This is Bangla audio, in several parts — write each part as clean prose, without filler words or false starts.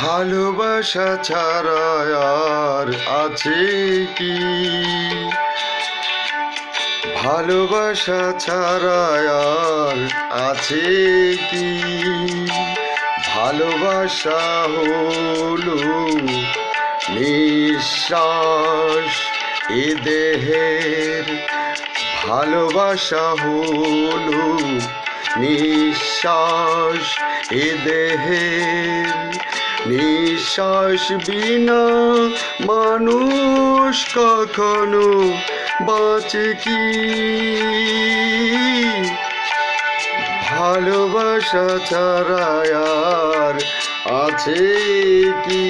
ভালোবাসা ছাড়া আর আছে কি? ভালোবাসা ছাড়া আর আছে কি? ভালোবাসা হলো নিঃশ্বাস এ দেহের। ভালোবাসা হলো নিঃশ্বাস এ দেহের। নিঃশ্বাস বিনা মানুষ কখনো বাঁচে কি? ভালোবাসা ছাড়া আর আছে কি?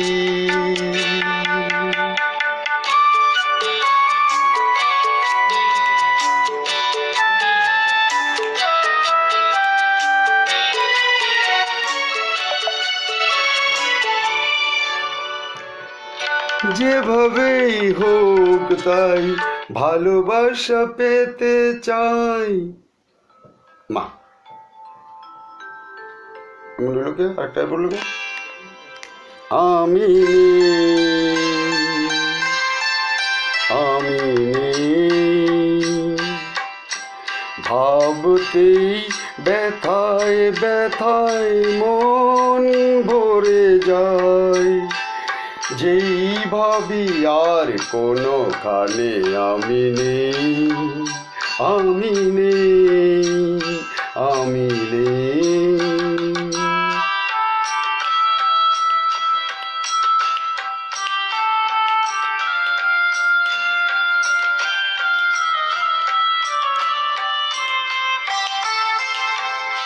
যেভাবেই হোক তাই ভালোবাসা পেতে চাই। মা বললো কে? আরেকটা বললো কে? আমি আমি ভাবতেই ব্যথায় ব্যথায় মন ভরে যায়। যেই ভাবি আর কোনো কানে আমি নেই, আমি নেই, আমি নেই।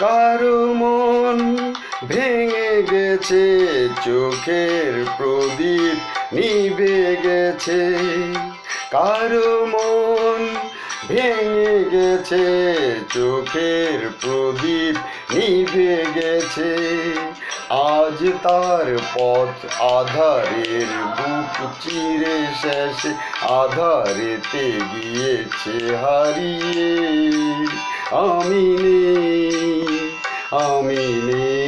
কারো মন ভেঙে গেছে, চোখের প্রদীপ নিভে গেছে। কারো মন ভেঙে গেছে, চোখের প্রদীপ নিভে গেছে। আজ তার পথ আধারের বুক চিরে শেষে আধারেতে গিয়েছে হারিয়ে। আমি নেই, আমি নেই।